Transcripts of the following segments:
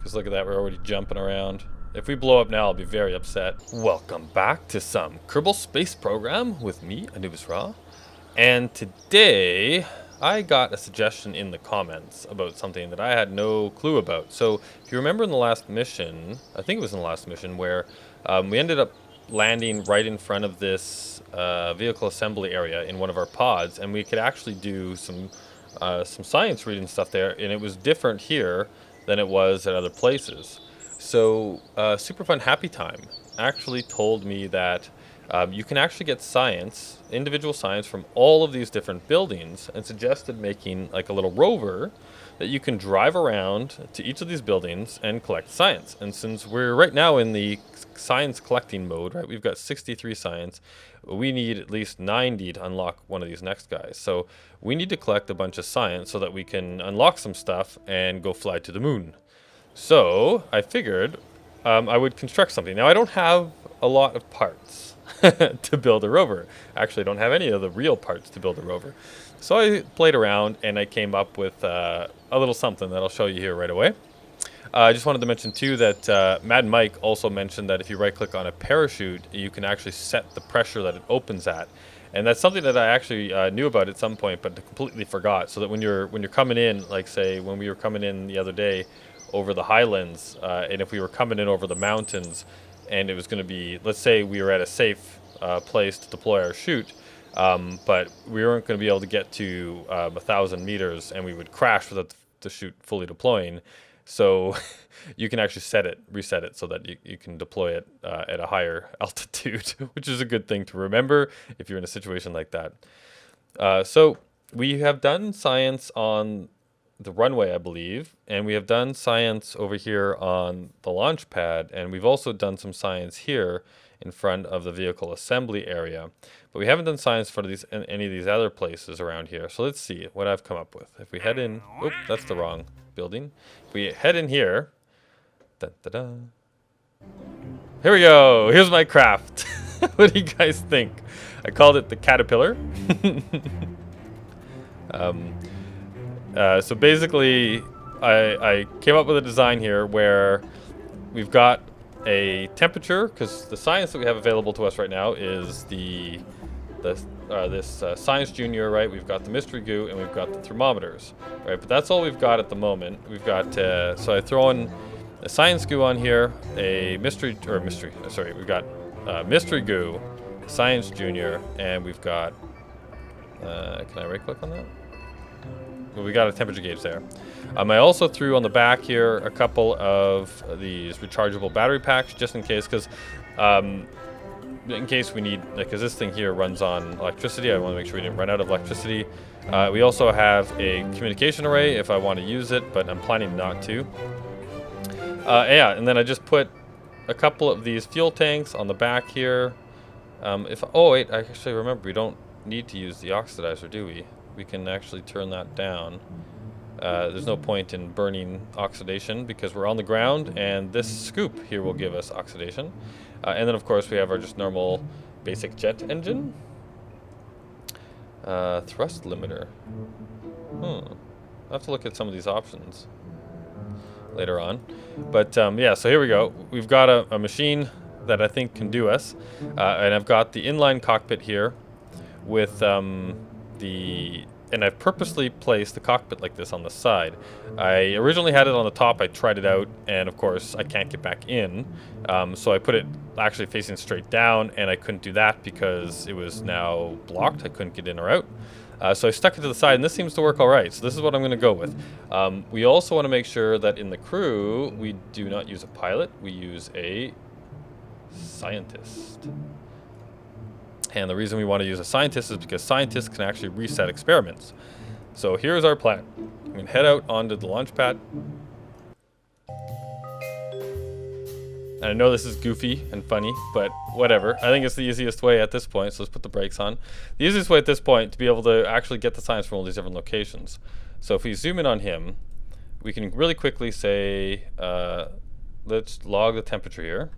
Because look at that, we're already jumping around. If we blow up now, I'll be very upset. Welcome back to some Kerbal Space Program with me, Anubis Ra. And today, I got a suggestion in the comments about something that I had no clue about. So, if you remember in the last mission, I think it was in the last mission, where we ended up landing right in front of this vehicle assembly area in one of our pods, and we could actually do some science reading stuff there, and it was different here than it was at other places. So Super Fun Happy Time actually told me that you can actually get science, individual science from all of these different buildings, and suggested making like a little rover that you can drive around to each of these buildings and collect science. And since we're right now in the science collecting mode, right, we've got 63 science, we need at least 90 to unlock one of these next guys. So we need to collect a bunch of science so that we can unlock some stuff and go fly to the moon. So I figured I would construct something. Now I don't have a lot of parts to build a rover. Actually, I don't have any of the real parts to build a rover. So I played around and I came up with a little something that I'll show you here right away. I just wanted to mention too that Mad Mike also mentioned that if you right click on a parachute, you can actually set the pressure that it opens at. And that's something that I actually knew about at some point, but completely forgot. So that when you're coming in, like say when we were coming in the other day over the highlands, and if we were coming in over the mountains, and it was going to be, let's say we were at a safe place to deploy our chute, but we weren't going to be able to get to 1,000 meters, and we would crash without the chute fully deploying. So you can actually reset it so that you can deploy it at a higher altitude, which is a good thing to remember if you're in a situation like that. So we have done science on the runway, I believe, and we have done science over here on the launch pad, and we've also done some science here in front of the vehicle assembly area. But we haven't done science for any of these other places around here. So let's see what I've come up with. If we head in, oop, that's the wrong building. If we head in here, da, da, da. Here we go. Here's my craft. What do you guys think? I called it the Caterpillar. So basically, I came up with a design here where we've got a temperature, because the science that we have available to us right now is this Science Junior, right? We've got the mystery goo and we've got the thermometers, right? But that's all we've got at the moment. We've got so I throw in a science goo on here, we've got mystery goo, Science Junior, and we've got can I right click on that? Well, we got a temperature gauge there. I also threw on the back here a couple of these rechargeable battery packs just in case, because in case we need, because this thing here runs on electricity. I want to make sure we didn't run out of electricity. We also have a communication array if I want to use it, but I'm planning not to. Yeah, and then I just put a couple of these fuel tanks on the back here. Oh wait, I actually remember we don't need to use the oxidizer, do we? We can actually turn that down. There's no point in burning oxidation because we're on the ground, and this scoop here will give us oxidation. And then of course we have our just normal basic jet engine. Thrust limiter. I'll have to look at some of these options later on. But yeah, so here we go. We've got a machine that I think can do us. And I've got the inline cockpit here with and I've purposely placed the cockpit like this on the side. I originally had it on the top. I tried it out, and of course I can't get back in. So I put it actually facing straight down, and I couldn't do that because it was now blocked. I couldn't get in or out. So I stuck it to the side, and this seems to work all right. So this is what I'm going to go with. We also want to make sure that in the crew, we do not use a pilot. We use a scientist. And the reason we want to use a scientist is because scientists can actually reset experiments. So here's our plan. We can head out onto the launch pad. And I know this is goofy and funny, but whatever. I think it's the easiest way at this point, so let's put the brakes on. The easiest way at this point to be able to actually get the science from all these different locations. So if we zoom in on him, we can really quickly say, let's log the temperature here.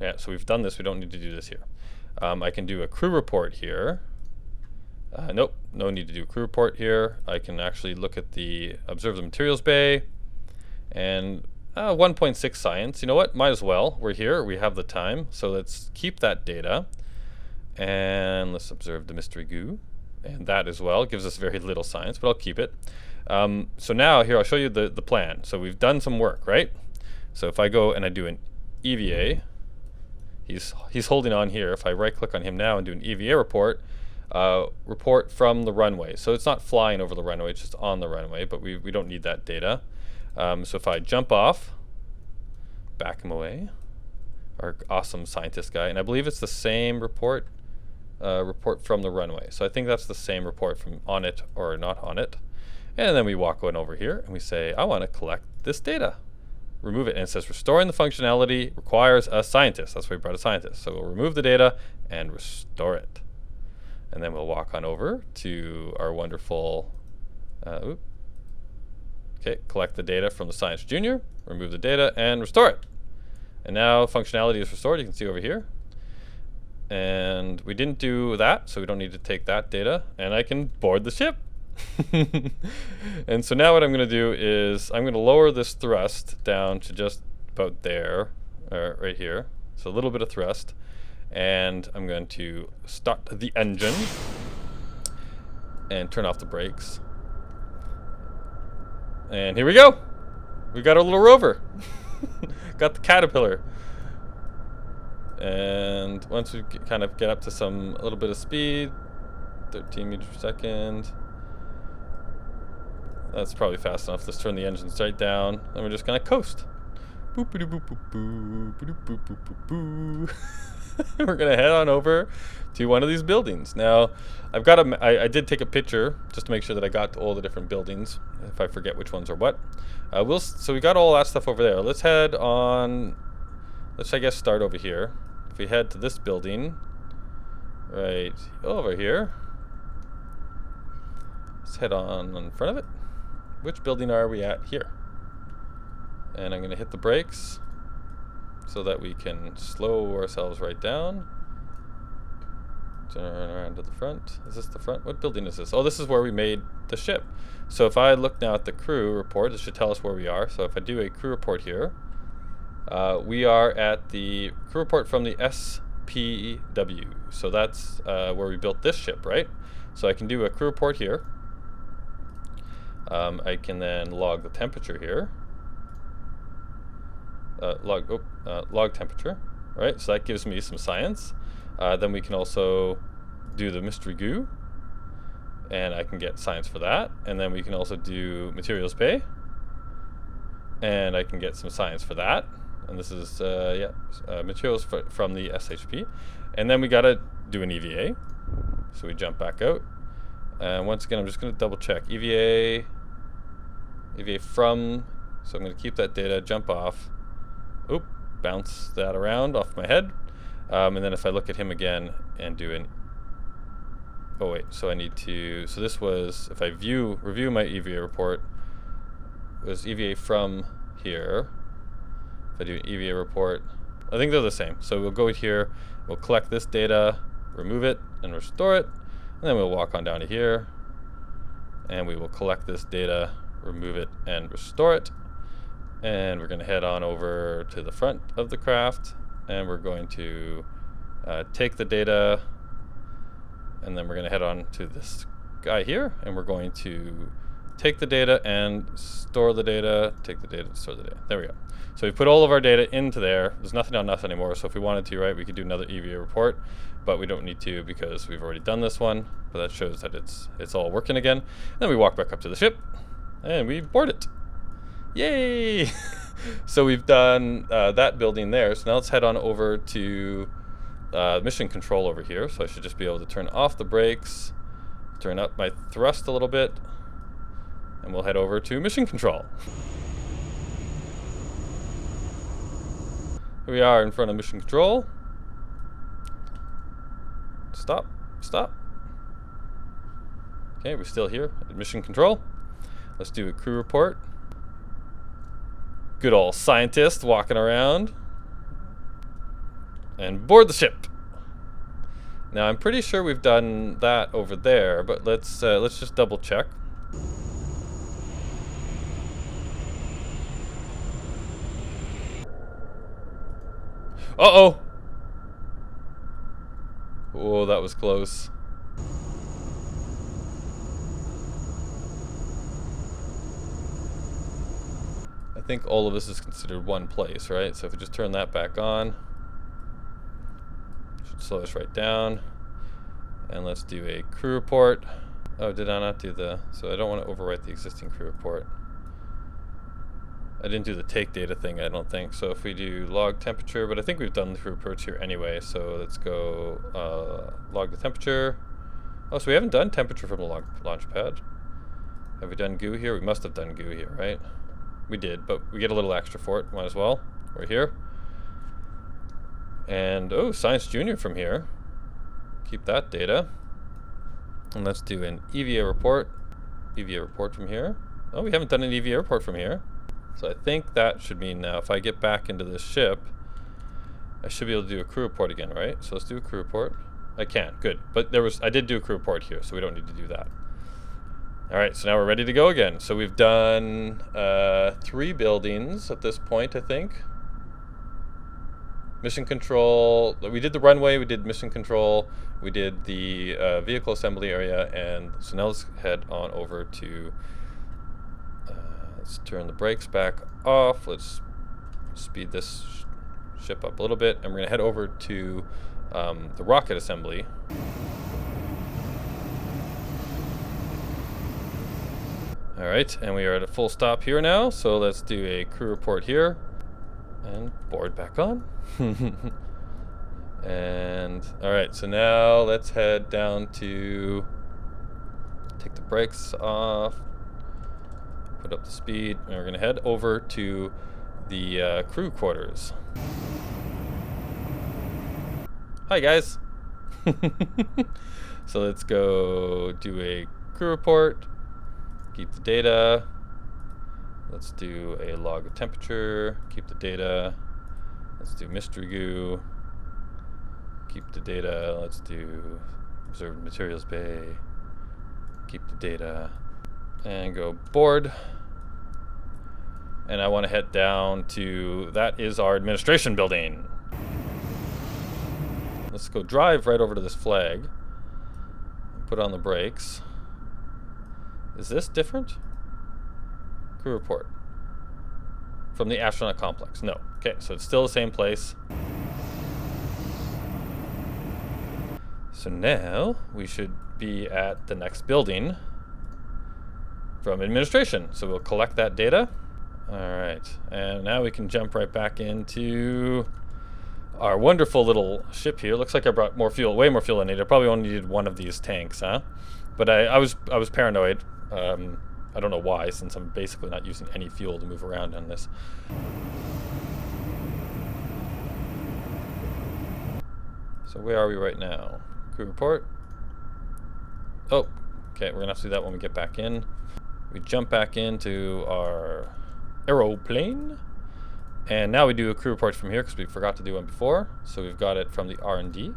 Yeah, so we've done this. We don't need to do this here. I can do a crew report here. Nope, no need to do a crew report here. I can actually look at observe the materials bay, and 1.6 science. You know what? Might as well. We're here. We have the time. So let's keep that data. And let's observe the mystery goo. And that as well gives us very little science, but I'll keep it. So now here I'll show you the plan. So we've done some work, right? So if I go and I do an EVA, he's holding on here. If I right click on him now and do an EVA report, report from the runway. So it's not flying over the runway, it's just on the runway, but we don't need that data. So if I jump off, back him away, our awesome scientist guy, and I believe it's the same report, report from the runway. So I think that's the same report from on it or not on it. And then we walk on over here and we say, I want to collect this data. Remove it, and it says restoring the functionality requires a scientist. That's why we brought a scientist. So we'll remove the data and restore it. And then we'll walk on over to our wonderful, collect the data from the Science Junior, remove the data and restore it. And now functionality is restored, you can see over here. And we didn't do that, so we don't need to take that data, and I can board the ship. And so now what I'm going to do is I'm going to lower this thrust down to just about there, right here. So a little bit of thrust. And I'm going to start the engine and turn off the brakes. And here we go. We got our little rover. Got the caterpillar. And once we kind of get up to a little bit of speed, 13 meters per second. That's probably fast enough. Let's turn the engine straight down, and we're just gonna coast. Boop boop boop boop boop boop boop boop boop boop. We're gonna head on over to one of these buildings. Now, I've got I did take a picture just to make sure that I got to all the different buildings. If I forget which ones are what, so we got all that stuff over there. Let's head on. Let's I guess start over here. If we head to this building, right over here. Let's head on in front of it. Which building are we at here? And I'm going to hit the brakes so that we can slow ourselves right down. Turn around to the front. Is this the front? What building is this? Oh, this is where we made the ship. So if I look now at the crew report, it should tell us where we are. So if I do a crew report here, we are at the crew report from the SPW. So that's where we built this ship, right? So I can do a crew report here. I can then log the temperature here. Log temperature, right? So that gives me some science. Then we can also do the mystery goo, and I can get science for that. And then we can also do materials bay, and I can get some science for that. And this is materials from the SHP. And then we gotta do an EVA. So we jump back out. And once again, I'm just gonna double check EVA from. So I'm gonna keep that data, jump off. Oop, bounce that around off my head. And then if I look at him again and do an, oh wait, so I need to, so this was, if I review my EVA report, it was EVA from here. If I do an EVA report, I think they're the same. So we'll go here, we'll collect this data, remove it and restore it, and then we'll walk on down to here, and we will collect this data, remove it and restore it. And we're going to head on over to the front of the craft, and we're going to take the data, and then we're going to head on to this guy here, and we're going to take the data and store the data, take the data, store the data. There we go. So we put all of our data into there. There's nothing on us anymore, so if we wanted to, right, we could do another EVA report, but we don't need to because we've already done this one. But that shows that it's all working again. And then we walk back up to the ship, and we board it. Yay! So we've done that building there. So now let's head on over to mission control over here. So I should just be able to turn off the brakes, turn up my thrust a little bit, and we'll head over to mission control. Here we are in front of mission control. Stop, stop. Okay, we're still here at mission control. Let's do a crew report. Good old scientist walking around. And board the ship. Now I'm pretty sure we've done that over there, but let's just double check. Uh-oh! Oh, that was close. I think all of this is considered one place, right? So if we just turn that back on, should slow us right down. And let's do a crew report. Oh, did I not do the... So I don't want to overwrite the existing crew report. I didn't do the take data thing, I don't think. So if we do log temperature, but I think we've done the crew reports here anyway. So let's go log the temperature. Oh, so we haven't done temperature from the launch pad. Have we done goo here? We must have done goo here, right? We did, but we get a little extra for it. Might as well. We're here. And, oh, Science Junior from here. Keep that data. And let's do an EVA report. EVA report from here. Oh, we haven't done an EVA report from here. So I think that should mean now if I get back into this ship, I should be able to do a crew report again, right? So let's do a crew report. I can, good. But I did do a crew report here, so we don't need to do that. All right, so now we're ready to go again. So we've done 3 buildings at this point, I think. Mission control, we did the runway, we did mission control, we did the vehicle assembly area, and so now let's head on over to, let's turn the brakes back off, let's speed this ship up a little bit, and we're gonna head over to the rocket assembly. All right, and we are at a full stop here now, so let's do a crew report here. And board back on. And all right, so now let's head down to take the brakes off, put up the speed, and we're gonna head over to the crew quarters. Hi guys. So let's go do a crew report, keep the data. Let's do a log of temperature, keep the data. Let's do mystery goo, keep the data. Let's do observed materials bay, keep the data, and go board. And I want to head down to, that is our administration building. Let's go drive right over to this flag, put on the brakes. Is this different? Crew report from the astronaut complex. No. Okay, so it's still the same place. So now we should be at the next building from administration. So we'll collect that data. All right, and now we can jump right back into our wonderful little ship here. Looks like I brought more fuel, way more fuel than I needed. I probably only needed one of these tanks, huh? But I was paranoid. I don't know why, since I'm basically not using any fuel to move around on this. So where are we right now? Crew report. Oh, okay, we're gonna have to do that when we get back in. We jump back into our aeroplane. And now we do a crew report from here because we forgot to do one before. So we've got it from the R&D.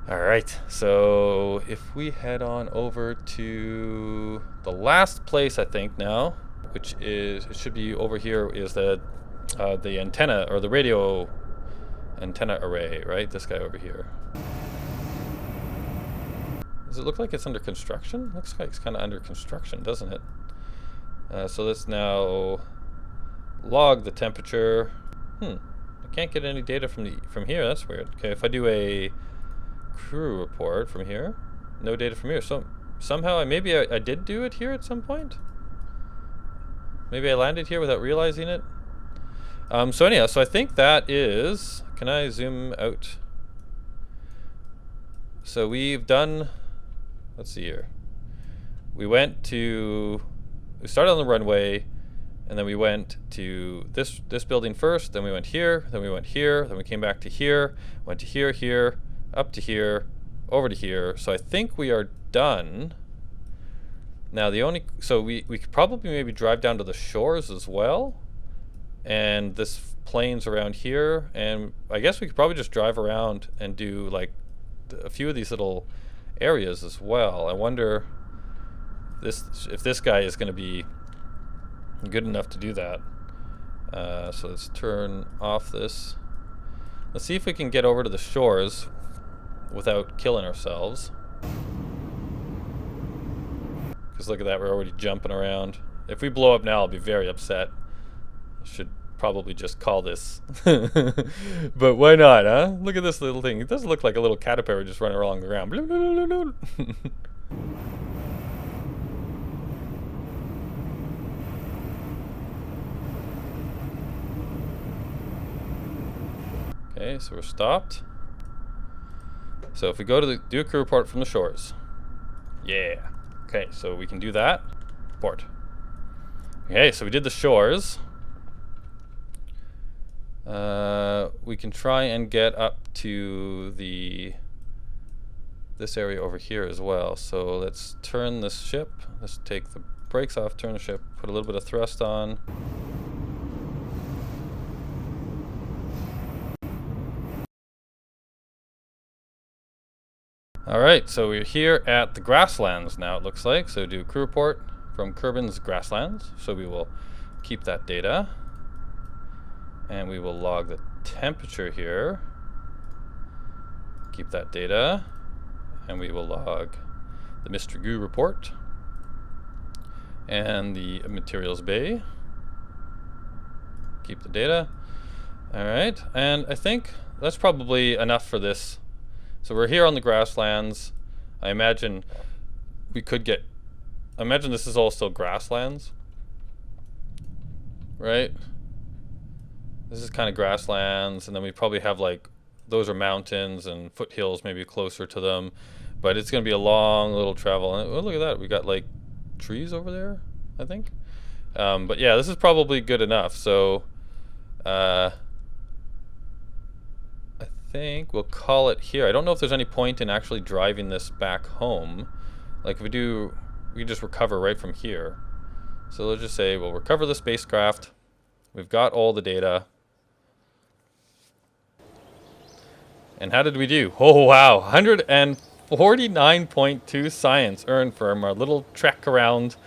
All right, so if we head on over to the last place, I think now, which is, it should be over here, is the antenna, or the radio antenna array, right? This guy over here. Does it look like it's under construction? Looks like it's kind of under construction, doesn't it? So let's now log the temperature. I can't get any data from here. That's weird. Okay, if I do a crew report from here, no data from here. So somehow maybe I did do it here at some point. Maybe I landed here without realizing it. So anyhow, so I think that is, can I zoom out? So we've done, let's see here. We started on the runway, and then we went to this building first, then we went here, then we went here, then we came back to here, went to here, here, up to here, over to here. So I think we are done. Now so we could probably maybe drive down to the shores as well. And this plane's around here. And I guess we could probably just drive around and do like a few of these little areas as well. I wonder if this guy is going to be good enough to do that. So let's turn off this. Let's see if we can get over to the shores without killing ourselves. Because look at that, we're already jumping around. If we blow up now, I'll be very upset. I should probably just call this. But why not, huh? Look at this little thing. It does look like a little caterpillar just running along the ground. Okay, so we're stopped. So if we go to do a crew report from the shores. Yeah. Okay, so we can do that. Report. Okay, so we did the shores. We can try and get up to this area over here as well. So let's turn this ship. Let's take the brakes off, turn the ship, put a little bit of thrust on. Alright, so we're here at the grasslands now, it looks like. So do a crew report from Kerman's grasslands. So we will keep that data. And we will log the temperature here. Keep that data. And we will log the Mr. Goo report. And the materials bay. Keep the data. Alright, and I think that's probably enough for this. So we're here on the grasslands. I imagine we could get... I imagine this is all still grasslands. Right? This is kind of grasslands, and then we probably have like... Those are mountains and foothills maybe closer to them. But it's going to be a long little travel. And, oh, look at that. We got like trees over there, I think. But yeah, this is probably good enough. So... I think we'll call it here. I don't know if there's any point in actually driving this back home. Like if we do, we can just recover right from here. So let's just say we'll recover the spacecraft. We've got all the data. And how did we do? Oh wow, 149.2 science earned from our little trek around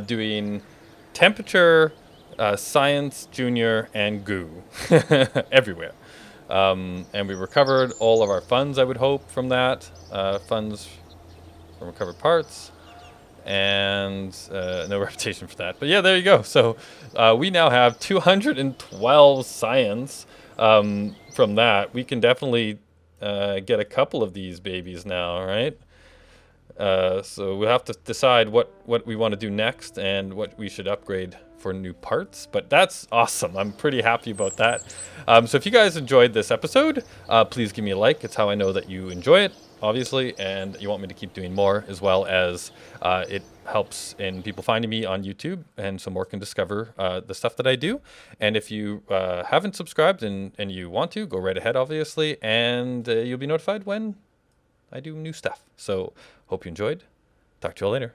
doing temperature, science, junior, and goo everywhere. And we recovered all of our funds, I would hope, from that. Funds from recovered parts. And no reputation for that. But yeah, there you go. So we now have 212 science from that. We can definitely get a couple of these babies now, right? So we'll have to decide what we want to do next and what we should upgrade for new parts, but that's awesome. I'm pretty happy about that. So if you guys enjoyed this episode, please give me a like. It's how I know that you enjoy it, obviously, and you want me to keep doing more, as well as it helps in people finding me on YouTube, and so more can discover the stuff that I do. And if you haven't subscribed and you want to, go right ahead, obviously, and you'll be notified when I do new stuff. So hope you enjoyed. Talk to you all later.